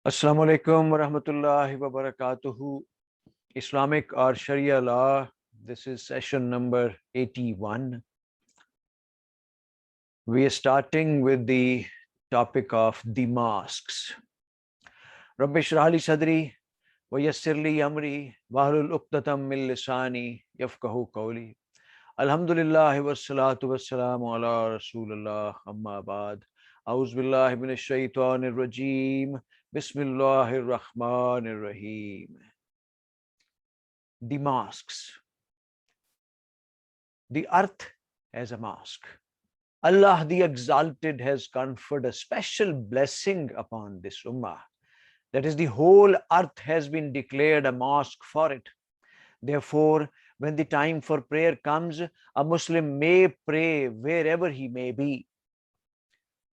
Assalamu alaikum wa rahmatullahi wa barakatuhu. Islamic or Sharia law. This is session number 81. We are starting with the topic of the mosques. Rabbi shrah li sadri wa yassir li amri wahlul uqdatam min lisani yafqahu qawli. Alhamdulillah wa salatu wa salamu ala rasulullah amma ba'd. A'udhu billahi minash shaitanir rajim. Bismillahir rahmanir rahim. The mosques. The earth as a mosque. Allah the Exalted has conferred a special blessing upon this ummah. That is, the whole earth has been declared a mosque for it. Therefore, when the time for prayer comes, a Muslim may pray wherever he may be.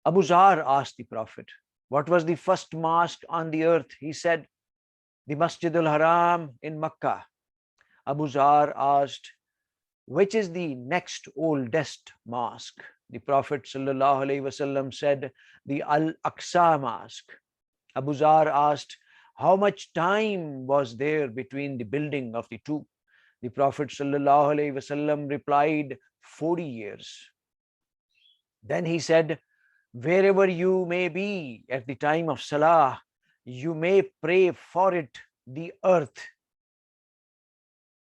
Abu Zharr asked the Prophet, what was the first mosque on the earth? He said, the Masjid al-Haram in Makkah. Abu Zharr asked, which is the next oldest mosque? The Prophet ﷺ said, the Al-Aqsa Mosque. Abu Zharr asked, how much time was there between the building of the two? The Prophet ﷺ replied, 40 years. Then he said, wherever you may be at the time of Salah, you may pray for it. The earth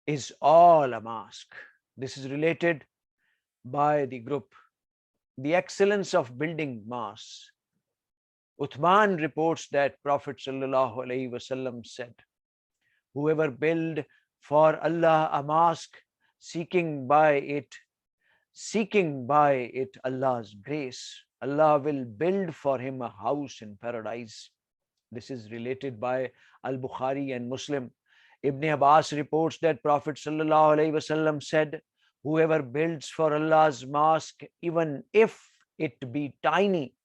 is all a mosque. This is related by the group. The excellence of building mosques. Uthman reports that Prophet ﷺ said, whoever build for Allah a mosque, seeking by it Allah's grace, Allah will build for him a house in paradise. This is related by Al-Bukhari and Muslim. Ibn Abbas reports that Prophet ﷺ said, whoever builds for Allah's mosque, even if it be tiny,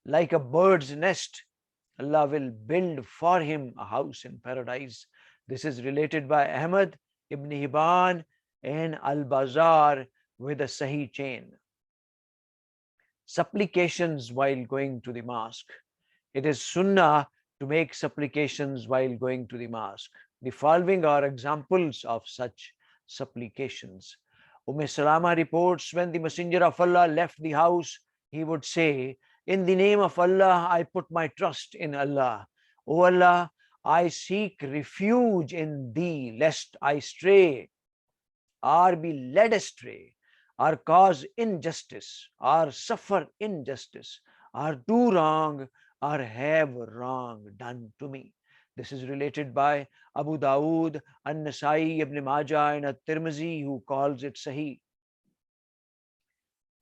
like a bird's nest, Allah will build for him a house in paradise. This is related by Ahmad, Ibn Hibban, and Al-Bazar with a Sahih chain. Supplications while going to the mosque. It is Sunnah to make supplications while going to the mosque. The following are examples of such supplications. Salama reports, when the Messenger of Allah left the house, he would say, in the name of Allah, I put my trust in Allah. O Allah, I seek refuge in thee, lest I stray, or be led astray, or cause injustice, or suffer injustice, or do wrong, or have wrong done to me. This is related by Abu Dawood, An-Nasai, Ibn Majah, and At-Tirmizi, who calls it Sahih.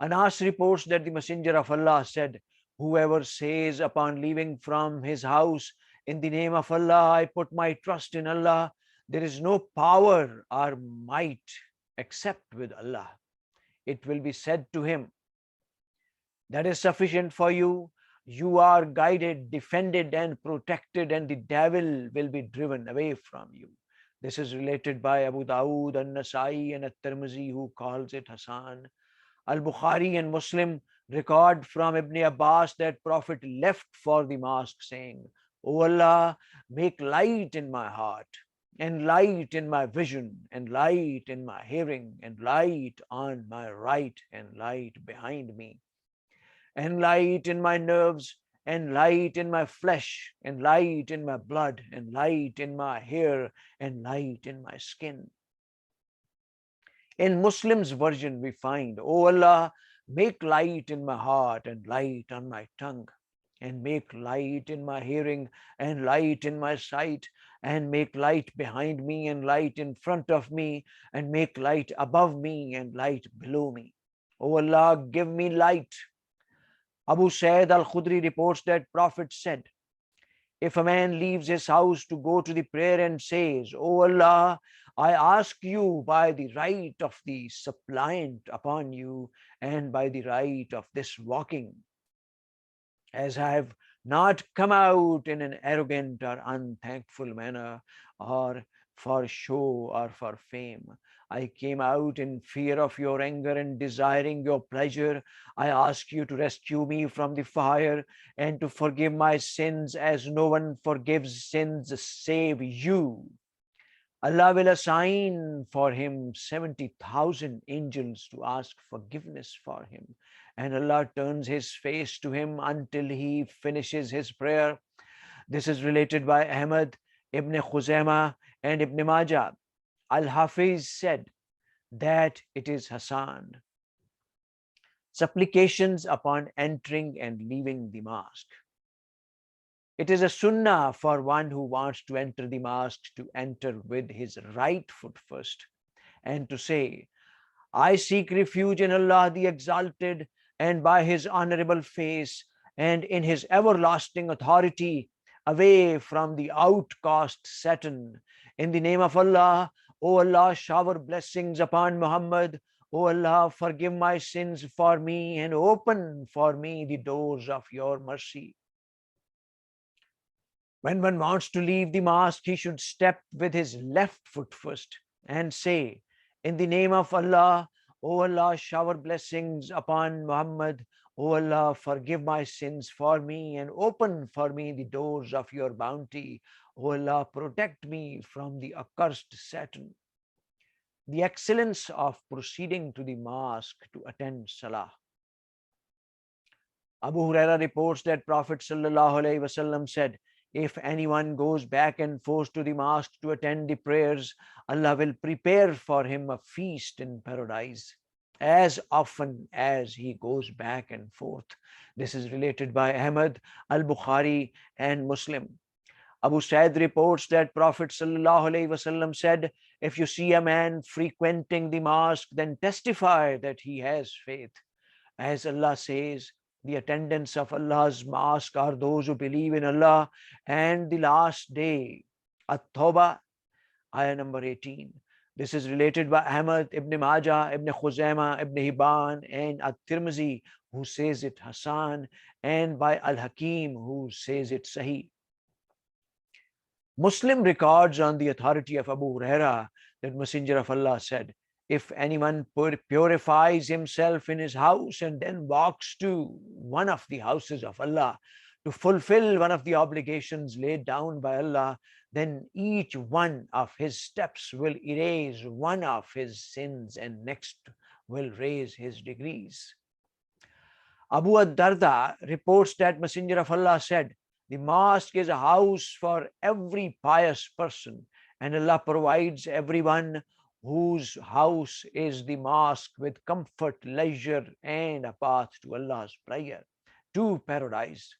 Anas reports that the Messenger of Allah said, whoever says upon leaving from his house, in the name of Allah, I put my trust in Allah, there is no power or might except with Allah. It will be said to him, that is sufficient for you. You are guided, defended, and protected, and the devil will be driven away from you. This is related by Abu Dawood, An-Nasai, and At-Tirmizi, who calls it Hasan. Al-Bukhari and Muslim record from Ibn Abbas that Prophet left for the mosque saying, O Allah, make light in my heart, and light in my vision, and light in my hearing, and light on my right, and light behind me, and light in my nerves, and light in my flesh, and light in my blood, and light in my hair, and light in my skin. In Muslim's version, we find, O Allah, make light in my heart, and light on my tongue, and make light in my hearing, and light in my sight, and make light behind me, and light in front of me, and make light above me, and light below me. O Allah, give me light. Abu Syed al-Khudri reports that Prophet said, if a man leaves his house to go to the prayer and says, O Allah, I ask you by the right of the suppliant upon you, and by the right of this walking, as I have not come out in an arrogant or unthankful manner, or for show or for fame. I came out in fear of your anger and desiring your pleasure. I ask you to rescue me from the fire and to forgive my sins, as no one forgives sins save you. Allah will assign for him 70,000 angels to ask forgiveness for him. And Allah turns his face to him until he finishes his prayer. This is related by Ahmad, Ibn Khuzaimah, and Ibn Majah. Al-Hafiz said that it is Hassan. Supplications upon entering and leaving the mosque. It is a sunnah for one who wants to enter the mosque to enter with his right foot first and to say, I seek refuge in Allah the Exalted and by his honorable face and in his everlasting authority, away from the outcast Satan. In the name of Allah, O Allah, shower blessings upon Muhammad. O Allah, forgive my sins for me and open for me the doors of your mercy. When one wants to leave the mosque, he should step with his left foot first and say, in the name of Allah, O Allah, shower blessings upon Muhammad. O Allah, forgive my sins for me and open for me the doors of your bounty. O Allah, protect me from the accursed Satan. The excellence of proceeding to the mosque to attend Salah. Abu Huraira reports that Prophet ﷺ said, if anyone goes back and forth to the mosque to attend the prayers, Allah will prepare for him a feast in paradise as often as he goes back and forth. This is related by Ahmad, Al-Bukhari, and Muslim. Abu Syed reports that Prophet ﷺ said, if you see a man frequenting the mosque, then testify that he has faith. As Allah says, the attendants of Allah's mosque are those who believe in Allah and the last day. At-Tawbah, ayah number 18. This is related by Ahmad, Ibn Majah, Ibn Khuzaimah, Ibn Hibban, and At-Tirmizi, who says it Hassan, and by Al-Hakim, who says it Sahih. Muslim records on the authority of Abu Huraira that Messenger of Allah said, if anyone purifies himself in his house and then walks to one of the houses of Allah to fulfill one of the obligations laid down by Allah, then each one of his steps will erase one of his sins and next will raise his degrees. Abu ad-Darda reports that Messenger of Allah said, the mosque is a house for every pious person, and Allah provides everyone whose house is the mosque with comfort, leisure, and a path to Allah's prayer, to paradise.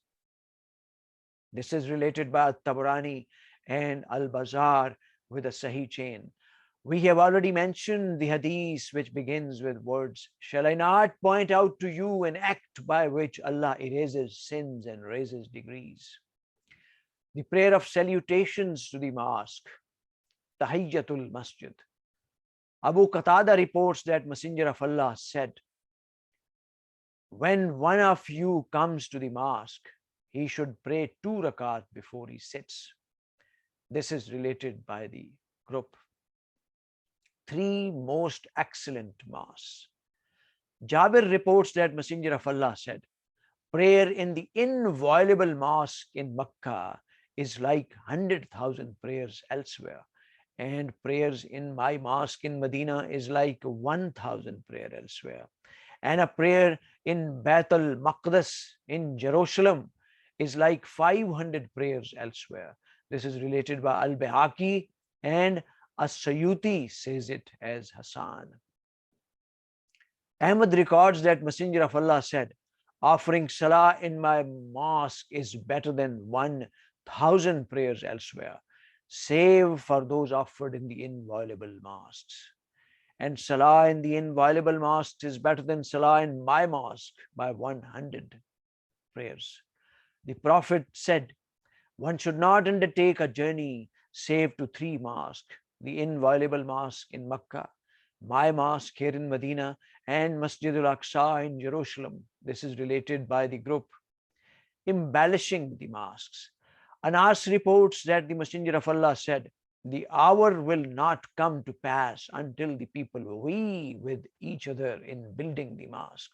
This is related by Tabarani and Al-Bazar with a Sahih chain. We have already mentioned the hadith which begins with words, shall I not point out to you an act by which Allah erases sins and raises degrees? The prayer of salutations to the mosque, Tahiyyatul Masjid. Abu Qatada reports that Messenger of Allah said, when one of you comes to the mosque, he should pray 2 rakat before he sits. This is related by the group. 3 most excellent mosques. Jabir reports that Messenger of Allah said, prayer in the inviolable mosque in Makkah is like 100,000 prayers elsewhere, and prayers in my mosque in Medina is like 1,000 prayer elsewhere, and a prayer in Bait al-Maqdis in Jerusalem is like 500 prayers elsewhere. This is related by Al-Bihaqi, and As-Sayuti says it as Hassan. Ahmad records that Messenger of Allah said, offering salah in my mosque is better than 1,000 prayers elsewhere, save for those offered in the inviolable mosques. And salah in the inviolable mosques is better than salah in my mosque by 100 prayers. The Prophet said, one should not undertake a journey save to 3 mosques, the inviolable mosque in Makkah, my mosque here in Medina, and Masjid al-Aqsa in Jerusalem. This is related by the group. Embellishing the mosques. Anas reports that the Messenger of Allah said, The hour will not come to pass until the people vie with each other in building the mosque.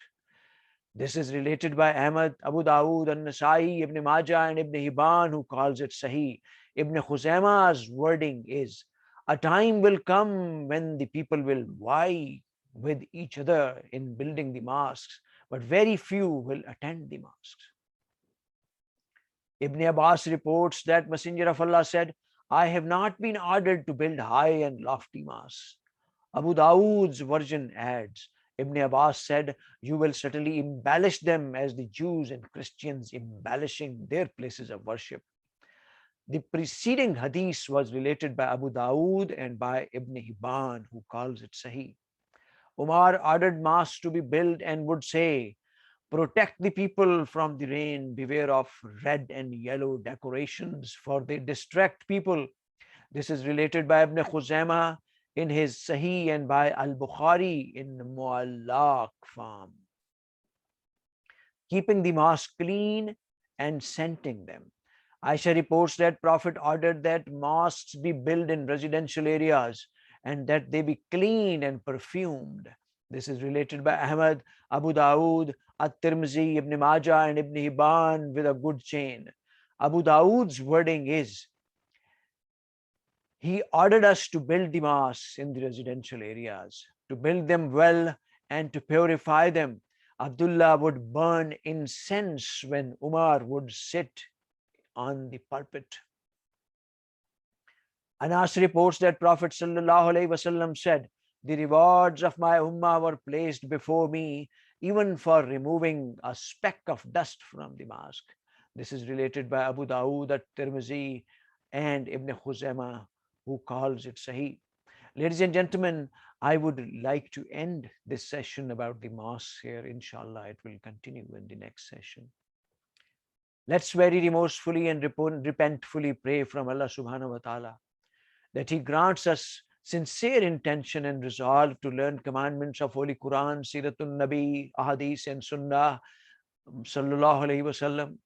This is related by Ahmad, Abu Dawood, An-Nasai, Ibn Majah, and Ibn Hibban, who calls it Sahih. Ibn Khuzaima's wording is, a time will come when the people will vie with each other in building the mosques, but very few will attend the mosques. Ibn Abbas reports that Messenger of Allah said, I have not been ordered to build high and lofty mosques. Abu Dawood's version adds, Ibn Abbas said, you will certainly embellish them as the Jews and Christians embellishing their places of worship. The preceding hadith was related by Abu Dawood and by Ibn Hibban, who calls it Sahih. Umar ordered mosques to be built and would say, protect the people from the rain, beware of red and yellow decorations, for they distract people. This is related by Ibn Khuzaimah in his Sahih and by Al-Bukhari in Mu'allaq form. Keeping the mosque clean and scenting them. Aisha reports that Prophet ordered that mosques be built in residential areas and that they be cleaned and perfumed. This is related by Ahmad, Abu Dawood, At-Tirmizi, Ibn Majah, and Ibn Hibban with a good chain. Abu Dawood's wording is, he ordered us to build the mosques in the residential areas, to build them well and to purify them. Abdullah would burn incense when Umar would sit on the pulpit. Anas reports that Prophet ﷺ said, the rewards of my ummah were placed before me, even for removing a speck of dust from the mosque. This is related by Abu Dawood, At-Tirmizi, and Ibn Khuzaimah, who calls it Sahih. Ladies and gentlemen, I would like to end this session about the mosque here. Inshallah, it will continue in the next session. Let's very remorsefully and repentfully pray from Allah subhanahu wa ta'ala that He grants us sincere intention and resolve to learn commandments of Holy Quran, Siratul Nabi, Ahadith, and Sunnah, Sallallahu Alaihi Wasallam.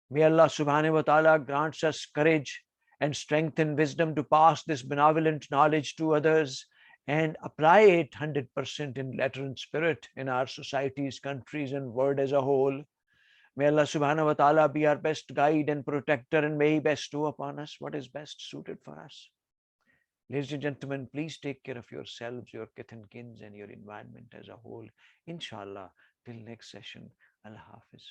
May Allah subhanahu wa ta'ala grants us courage and strength and wisdom to pass this benevolent knowledge to others and apply it 100% in letter and spirit in our societies, countries, and world as a whole. May Allah subhanahu wa ta'ala be our best guide and protector, and may He bestow upon us what is best suited for us. Ladies and gentlemen, please take care of yourselves, your kith and kins, and your environment as a whole. Inshallah, till next session. Allah Hafiz.